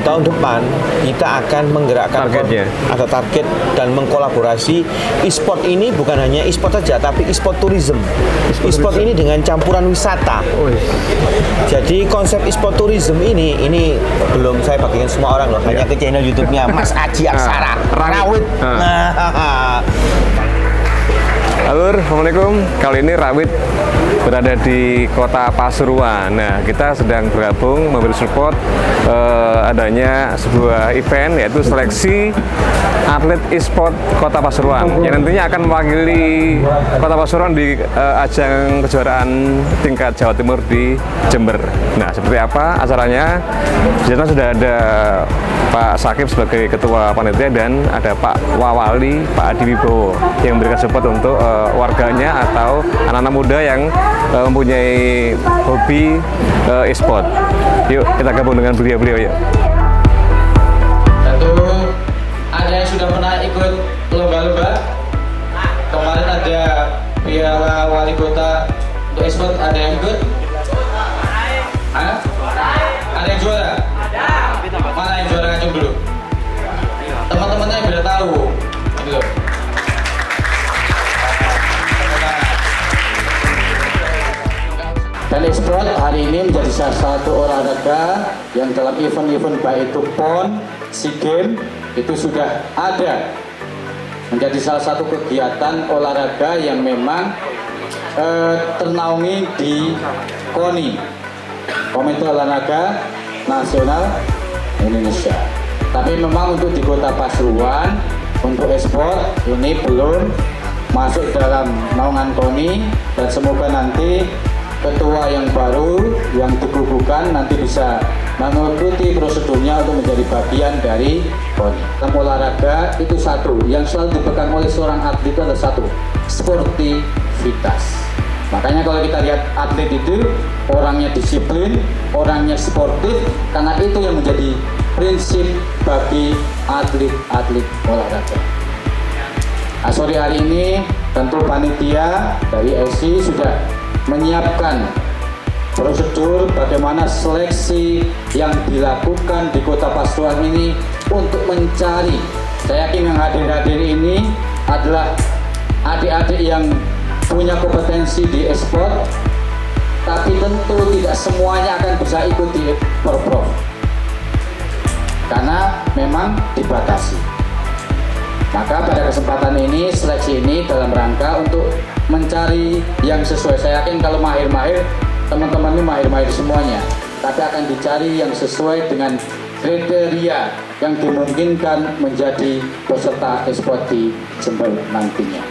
tahun depan kita akan menggerakkan Targetnya? ada target dan mengkolaborasi e-sport ini bukan hanya e-sport saja tapi e-sport tourism. E-sport ini dengan campuran wisata. Jadi konsep e-sport tourism ini belum saya bagikan semua orang loh, hanya ke channel YouTube-nya Mas Aji Aksara Rawit. Nah, Halo, Assalamualaikum. Kali ini Rawit berada di kota Pasuruan. Nah, kita sedang bergabung memberi support adanya sebuah event, yaitu seleksi atlet e-sport kota Pasuruan yang nantinya akan mewakili kota Pasuruan di ajang kejuaraan tingkat Jawa Timur di Jember. Nah, seperti apa acaranya? Di sana sudah ada Pak Sakib sebagai ketua panitia dan ada Pak Wawali, Pak Adi Wibowo yang memberikan support untuk warganya atau anak-anak muda yang mempunyai hobi e-sport. Yuk kita gabung dengan beliau-beliau yuk. Tentu ada yang sudah pernah ikut lomba-lomba. Kemarin ada Piala Wali Kota untuk e-sport, ada yang ikut? Hah? Ada yang juara? Mana yang juara, ngacung dulu? Teman-temannya yang sudah tahu. Ini loh. Dan e-sport hari ini menjadi salah satu olahraga yang dalam event-event baik itu PON, SEA Games itu sudah ada. Menjadi salah satu kegiatan olahraga yang memang ternaungi di KONI, Komite Olahraga Nasional Indonesia. Tapi memang untuk di Kota Pasuruan untuk e-sport ini belum masuk dalam naungan KONI, dan semoga nanti ketua yang baru yang dikukuhkan nanti bisa mengikuti prosedurnya untuk menjadi bagian dari KONI. Dalam olahraga itu satu yang selalu dipegang oleh seorang atlet itu adalah satu, sportivitas. Makanya kalau kita lihat atlet itu orangnya disiplin, orangnya sportif, karena itu yang menjadi prinsip bagi atlet-atlet olahraga. Nah, sore hari ini tentu panitia dari SI sudah menyiapkan prosedur bagaimana seleksi yang dilakukan di Kota Pasuruan ini untuk mencari, saya yakin yang hadir-hadir ini adalah adik-adik yang punya kompetensi di e-sport, tapi tentu tidak semuanya akan bisa ikut di Porprov karena memang dibatasi. Maka pada kesempatan ini, seleksi ini dalam rangka untuk mencari yang sesuai. Saya yakin kalau mahir-mahir, teman-teman ini mahir-mahir semuanya, tapi akan dicari yang sesuai dengan kriteria yang dimungkinkan menjadi peserta e-sport di Jember nantinya.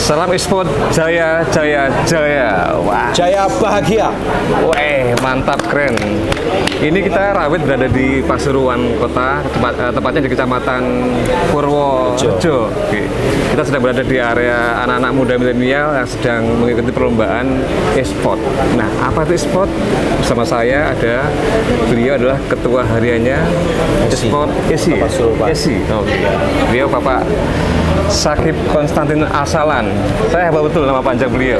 Salam e-sport jaya jaya jaya. Wah, jaya bahagia. weh mantap, keren. Ini kita Rawit berada di Pasuruan Kota, tepatnya di Kecamatan Purworejo. Oke. Kita sedang berada di area anak-anak muda milenial yang sedang mengikuti perlombaan e-sport. Nah, apa itu e-sport? Bersama saya ada beliau adalah ketua hariannya e-sport ESI. ESI. Oke. Beliau Bapak Sakib Konstantin Asalan. Saya hafal betul nama panjang beliau.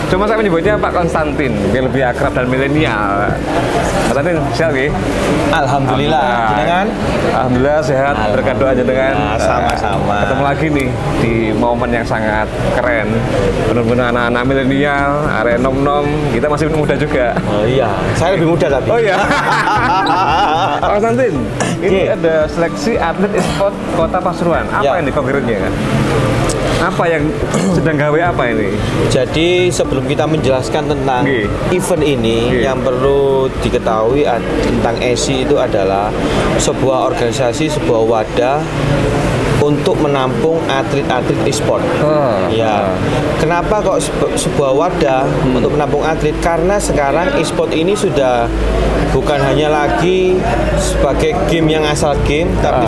Cuma saya menyebutnya Pak Konstantin, biar lebih akrab dan milenial. Konstantin, sehat nggih? Alhamdulillah. Jenengan? Alhamdulillah sehat, berkat doa dengan sama-sama. ketemu lagi nih di momen yang sangat keren. Benar-benar anak-anak milenial, area nom-nom, kita masih muda juga. Oh iya, saya lebih muda tapi. Oh iya. Pak Konstantin, ini ada seleksi atlet e-sport Kota Pasuruan. Apa ini konkretnya kan? Apa yang sedang gawe apa ini? Jadi sebelum kita menjelaskan tentang event ini, yang perlu diketahui tentang ESI itu adalah sebuah organisasi, sebuah wadah untuk menampung atlet-atlet e-sport. Ya. Kenapa kok sebuah wadah untuk menampung atlet? Karena sekarang e-sport ini sudah bukan hanya lagi sebagai game yang asal game, tapi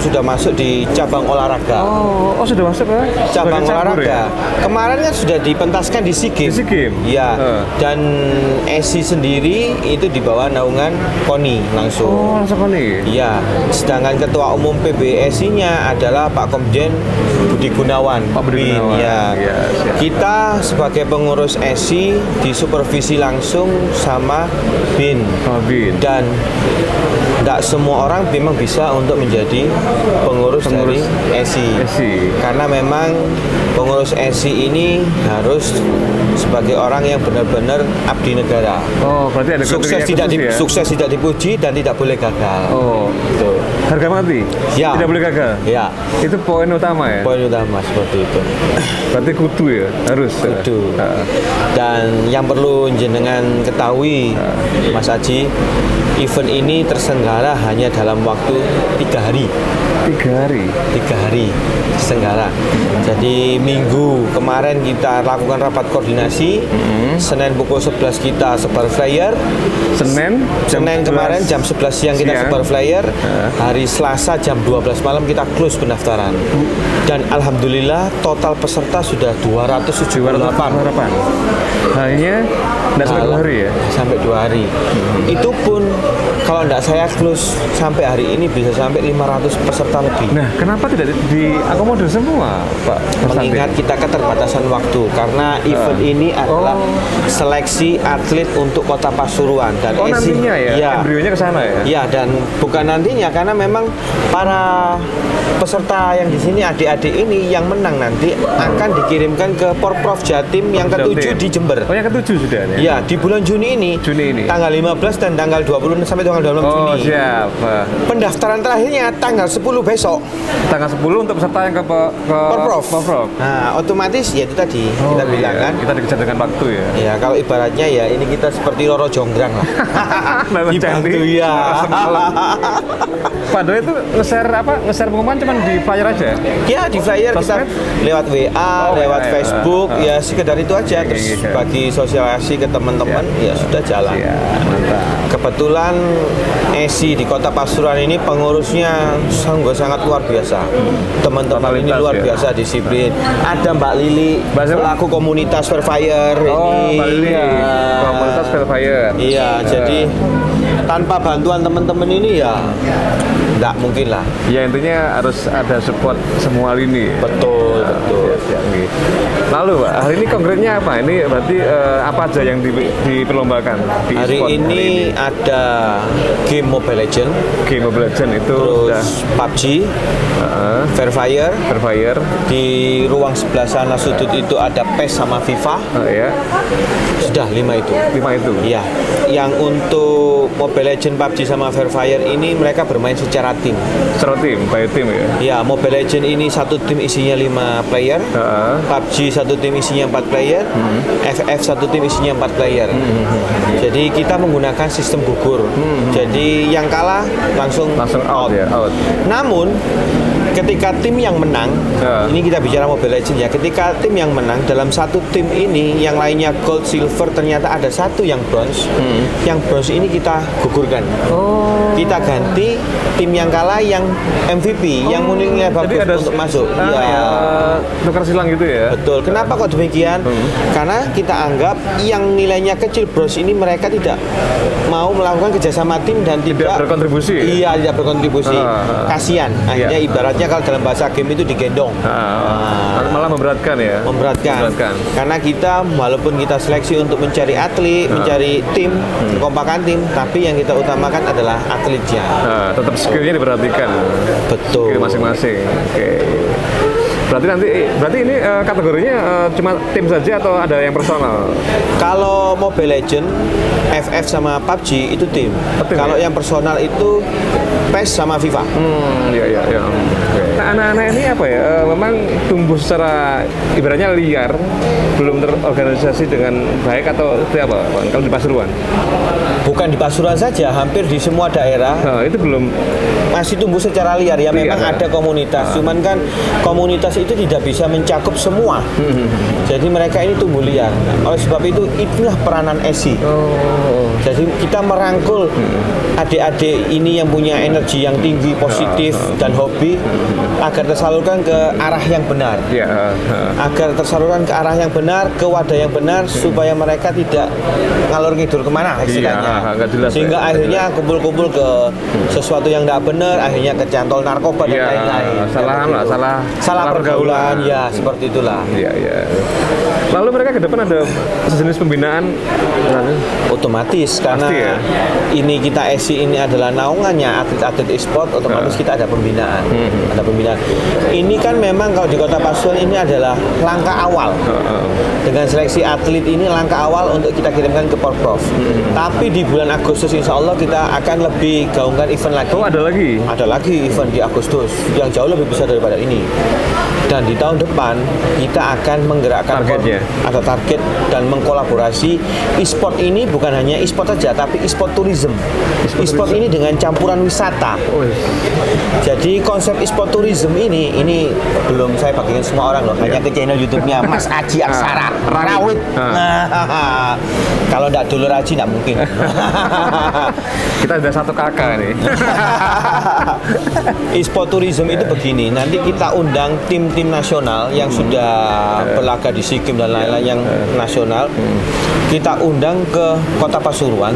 sudah masuk di cabang olahraga. Oh, sudah masuk ke Cabang olahraga. ya? Kemarin kan sudah dipentaskan di SEA Games. Di SEA Games? Ya. Dan ESI sendiri itu di bawah naungan KONI langsung. Oh, langsung nih. Iya, sedangkan Ketua Umum PBSI-nya adalah Pak Komjen Budi Gunawan. Pak Budi BIN, Gunawan. ya. Iya, siap. Kita sebagai pengurus ESI disupervisi langsung sama BIN. Oh, BIN. Dan tidak semua orang memang bisa untuk menjadi pengurus dari ESI. Karena memang pengurus ESI ini harus sebagai orang yang benar-benar abdi negara. Oh, berarti ada Sukses kriteria khusus ya? sukses tidak dipuji dan tidak boleh gagal. Oh, Betul. harga mati? Ya. Tidak boleh gagal? Ya, Itu poin utama ya? poin utama seperti itu. Berarti kudu ya? Harus? Kudu. Ah. Dan yang perlu jenengan ketahui, Mas Aji, event ini terselenggara hanya dalam waktu 3 hari. 3 hari? 3 hari terselenggara. Jadi minggu kemarin kita lakukan rapat koordinasi. Senin pukul 11 kita sebar flyer. Senin Kemarin jam 11 siang kita siang. sebar flyer. Hari Selasa jam 12 malam kita close pendaftaran. Dan alhamdulillah total peserta sudah 278. Hanya tidak sampai 2 hari ya? Sampai 2 hari. Itu pun kalau tidak saya close sampai hari ini bisa sampai 500 peserta lebih. Nah, kenapa tidak diakomodir semua, Pak? Mengingat kita keterbatasan waktu karena event ini adalah seleksi atlet untuk Kota Pasuruan dan nantinya ya? Embrionya ke sana ya? Ya, dan bukan nantinya karena memang para peserta yang di sini adik-adik ini yang menang nanti akan dikirimkan ke Porprov Jatim yang ke-7 di Jember. Oh, yang ke-7 sudah ya? Ya, di bulan Juni ini. Tanggal 15 dan tanggal 20 sampai tanggal 26 Juni. Oh, siap. Pendaftaran terakhirnya tanggal 10 besok. Tanggal 10 untuk peserta yang ke Porprov. Porprov. Nah, otomatis ya itu tadi kita bilang kan. Kita dikejar dengan waktu ya. Ya, kalau ibaratnya ya ini kita seperti Roro Jonggrang lah. Dibantu ya. Pak Doi itu nge-share pengumuman cuma di flyer aja? Ya, di flyer kita lewat WA, lewat WA, Facebook, ya sekedar itu aja. Terus bagi sosialisasi ke teman-teman, ya sudah jalan. Mantap. Kebetulan ESI di Kota Pasuruan ini pengurusnya sangat luar biasa. Teman-teman ini Totalitas luar ya. biasa disiplin. Ada Mbak Lili, pelaku komunitas Fairfire ini. Mbak Lili, komunitas Fairfire. Iya, jadi tanpa bantuan teman-teman ini ya nggak mungkin lah. Ya intinya harus ada support semua lini. Betul. Siap. Lalu Pak, hari ini konkretnya apa? Ini berarti apa aja yang diperlombakan di Hari e-sport ini ada game Mobile Legend, Game Mobile Legend itu terus PUBG, Fairfire. Di ruang sebelah sana sudut itu ada PES sama FIFA. Ya. Sudah 5 itu. 5 itu. Iya. Yang untuk Mobile Legend, PUBG sama Fairfire ini mereka bermain secara tim. Secara tim, by tim ya. Ya, Mobile Legend ini satu tim isinya 5 player. PUBG satu tim isinya 4 player. FF satu tim isinya 4 player. Jadi kita menggunakan sistem gugur. Jadi yang kalah langsung out ya, out. Namun ketika tim yang menang, ini kita bicara Mobile Legends ya. Ketika tim yang menang dalam satu tim ini, yang lainnya gold, silver, ternyata ada satu yang bronze. Yang bronze ini kita gugurkan. Kita ganti tim yang kalah yang MVP, yang nilai bagus untuk masuk. Tukar silang gitu ya. Betul. Kenapa kok demikian? Karena kita anggap yang nilainya kecil bronze ini mereka tidak mau melakukan kerjasama tim dan tidak berkontribusi. Iya, tidak berkontribusi. Kasihan. Akhirnya ibaratnya kalau dalam bahasa game itu digendong. Malah memberatkan ya. Memberatkan. Karena kita walaupun kita seleksi untuk mencari atlet, mencari tim, kompakan tim, tapi yang kita utamakan adalah atletnya. Tetap skillnya diperhatikan. Betul. Skill masing-masing. Oke. Berarti ini kategorinya cuma tim saja atau ada yang personal? Kalau Mobile Legend, FF sama PUBG itu tim. Kalau yang personal itu PES sama FIFA. Iya. Nah, anak-anak ini apa ya? Memang tumbuh secara ibaratnya liar, belum terorganisasi dengan baik atau seperti apa, Pak? Kalau di Pasuruan? Bukan di Pasuruan saja, hampir di semua daerah Nah, itu belum. masih tumbuh secara liar ya. Memang Liar. ada komunitas, cuman kan komunitas itu tidak bisa mencakup semua. Jadi mereka ini tumbuh liar. Oleh sebab itu itulah peranan ESI. Oh. Jadi kita merangkul adik-adik ini yang punya energi yang tinggi, positif dan hobi agar tersalurkan ke arah yang benar. Ya. Agar tersalurkan ke arah yang benar, ke wadah yang benar, supaya mereka tidak ngalor ngidul kemana istilahnya. nggak jelas, Sehingga ya. akhirnya kumpul-kumpul ke sesuatu yang tidak benar, akhirnya kecantol narkoba dan Ya, lain-lain. salah pergaulan, ya seperti itulah. Iya, iya. Lalu mereka ke depan ada sejenis pembinaan. Otomatis karena Pasti, ya? ini kita ESI ini adalah naungannya atlet-atlet e-sport, otomatis kita ada pembinaan. Ada pembinaan. Ini kan memang kalau di Kota Pasuruan ini adalah langkah awal. Dengan seleksi atlet ini langkah awal untuk kita kirimkan ke Porprov. Tapi di bulan Agustus insya Allah kita akan lebih gaungkan event lagi. Oh, ada lagi? Ada lagi event di Agustus yang jauh lebih besar daripada ini. Dan di tahun depan kita akan menggerakkan Targetnya? ada target dan mengkolaborasi e-sport ini bukan hanya e-sport saja tapi e-sport tourism. E-sport ini dengan campuran wisata. Oh, Jadi konsep e-sport tourism ini belum saya bagikan semua orang loh, hanya ke channel YouTube-nya Mas Aji Aksara Rawit. Nah, kalau enggak dulur Aji enggak mungkin. kita ada satu kakak nih. E-sport tourism itu begini, nanti kita undang tim-tim nasional yang sudah berlaga di SEA Games dan lain-lain yang nasional. Kita undang ke Kota Pasuruan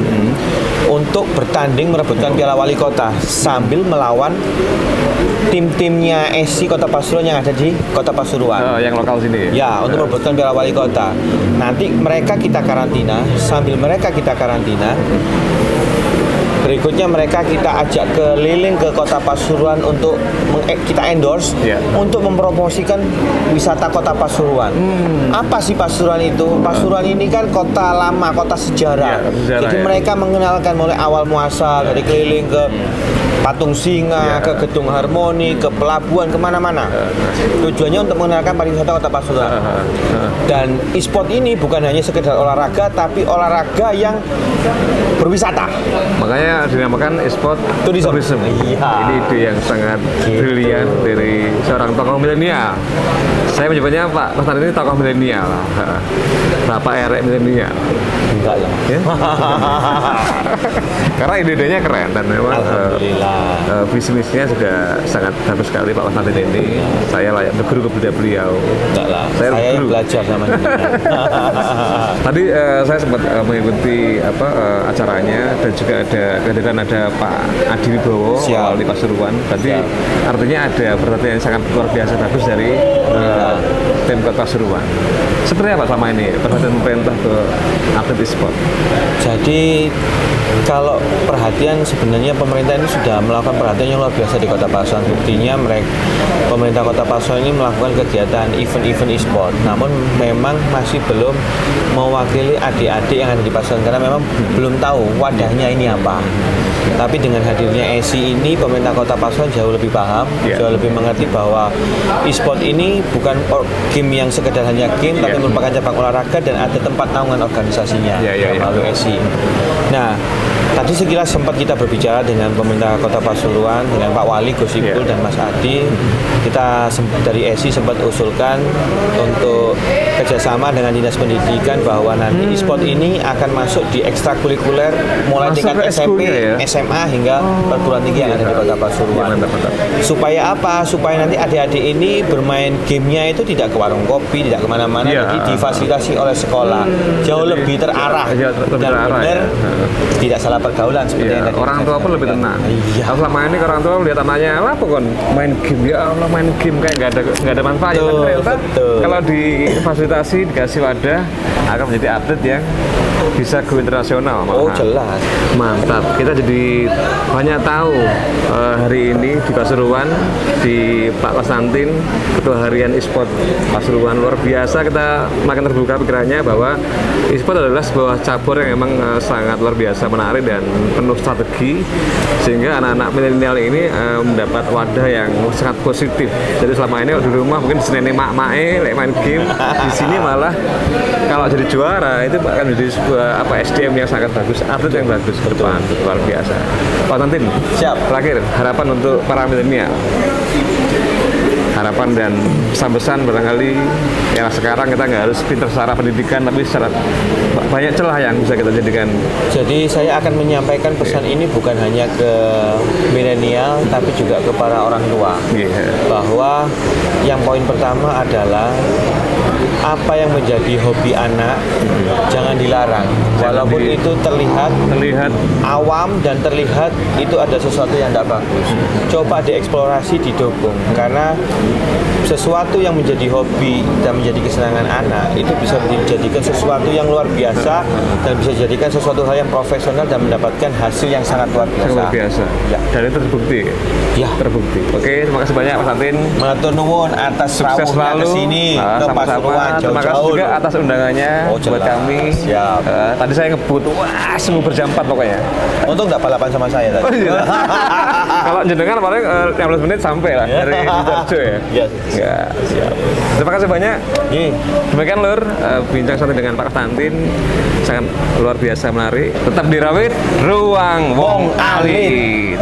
untuk bertanding merebutkan Piala Wali Kota sambil melawan tim-timnya ESI Kota Pasuruan yang ada di Kota Pasuruan. Yang lokal sini. Ya, untuk merebutkan Piala Wali Kota. Nanti mereka kita karantina, sambil mereka kita karantina, berikutnya mereka kita ajak keliling ke Kota Pasuruan untuk kita endorse untuk mempromosikan wisata Kota Pasuruan. Apa sih Pasuruan itu? Pasuruan ini kan kota lama, kota sejarah. Jadi mereka mengenalkan mulai awal muasal dari keliling ke Patung Singa, ke Gedung Harmoni, ke pelabuhan, kemana-mana. Tujuannya untuk mengenalkan pariwisata Kota Pasuruan. Dan e-sport ini bukan hanya sekedar olahraga, tapi olahraga yang berwisata. Makanya dinamakan e-sport tourism. Iya. Ini ide yang sangat brilian dari seorang tokoh milenial. Saya menyebutnya Pak Mas ini tokoh milenial. Bapak erek milenial. Enggak ya. Karena ide-idenya keren dan memang Alhamdulillah. bisnisnya juga sangat bagus sekali Pak Mas ini. Saya layak berguru kepada beliau. Enggak lah. Saya Saya yang guru. belajar sama dia. Tadi saya sempat mengikuti acaranya dan juga ada kehadiran ada Pak Adi Wibowo Siap. di Pasuruan. Tadi Siap. artinya ada perhatian yang sangat luar biasa bagus dari tim Kota Pasuruan. Seperti apa selama ini perhatian pemerintah ke atlet e-sport? Jadi kalau perhatian sebenarnya pemerintah ini sudah melakukan perhatian yang luar biasa di Kota Pasuruan. Buktinya pemerintah Kota Pasuruan ini melakukan kegiatan event-event e-sport. Namun memang masih belum mewakili adik-adik yang ada di Pasuruan karena memang belum tahu wadahnya ini apa. Tapi dengan hadirnya ESI ini pemerintah Kota Pasuruan jauh lebih paham, jauh lebih mengerti bahwa e-sport ini bukan game yang sekedar hanya game, tapi merupakan cabang olahraga dan ada tempat naungan organisasinya melalui ESI. Nah, tadi sekilas sempat kita berbicara dengan pemerintah Kota Pasuruan, dengan Pak Wali Gus Ipul dan Mas Adi. Kita dari ESI sempat usulkan untuk kerjasama dengan Dinas Pendidikan bahwa nanti e-sport ini akan masuk di ekstrakurikuler mulai Masuk tingkat ke SMP, eskulnya ya? SMA hingga perguruan tinggi yang ada di Kota Pasuruan. Supaya apa? Supaya nanti adik-adik ini bermain gamenya itu tidak ke warung kopi, tidak kemana-mana, jadi difasilitasi oleh sekolah. Jauh lebih terarah dan benar, tidak salah pergaulan seperti yang tadi Orang saya tua pun sampaikan. lebih tenang. Iya. Kalau selama ini orang tua lihat anaknya, apa kon main game, ya Allah main game kayak nggak ada manfaatnya. Betul, Tapi ternyata betul. kalau difasilitasi dikasih wadah akan menjadi atlet yang bisa go internasional. Oh malahan. jelas. Mantap, kita jadi banyak tahu hari ini di Pasuruan, di Pak Konstantin, Ketua Harian e-sport Pasuruan, luar biasa. Kita makin terbuka pikirannya bahwa e-sport adalah sebuah cabur yang memang sangat luar biasa, menarik dan penuh strategi, sehingga anak-anak milenial ini mendapat wadah yang sangat positif. Jadi selama ini di rumah mungkin senene mak-mae lek main game, di sini malah kalau jadi juara itu akan menjadi sebuah SDM yang sangat bagus, atlet yang bagus ke depan, luar biasa. Pak Tantin, Siap. terakhir harapan untuk para milenial, harapan dan pesan-pesan barangkali ya sekarang kita nggak harus pinter secara pendidikan, tapi secara banyak celah yang bisa kita jadikan. Jadi saya akan menyampaikan pesan ini bukan hanya ke milenial tapi juga ke para orang tua. Iya. Bahwa yang poin pertama adalah apa yang menjadi hobi anak jangan dilarang. Walaupun itu terlihat awam dan terlihat itu ada sesuatu yang tidak bagus. Coba dieksplorasi, didukung, karena sesuatu yang menjadi hobi dan menjadi kesenangan anak itu bisa dijadikan sesuatu yang luar biasa dan bisa dijadikan sesuatu hal yang profesional dan mendapatkan hasil yang sangat luar biasa. Luar biasa. Ya. Dan itu terbukti. Ya. Terbukti. Oke, terima kasih banyak Pak Tantin. Matur nuwun atas Sukses rawuhnya selalu. ke sini ke Sama-sama. Pasuruan Terima kasih jauh-jauh. juga atas undangannya Oh, buat jelas. kami. Siap. Tadi saya ngebut, wah semua berjam 4 pokoknya. Untung nggak balapan sama saya tadi. Oh, iya. Kalau jenengan paling 15 menit sampai lah dari Sidoarjo ya. Iya. Ya. Siap. Terima kasih banyak. Nih, Demikian Lur, bincang santai dengan Pak Tantin, sangat luar biasa menarik. Tetap di Rawit, Ruang Wong Alit.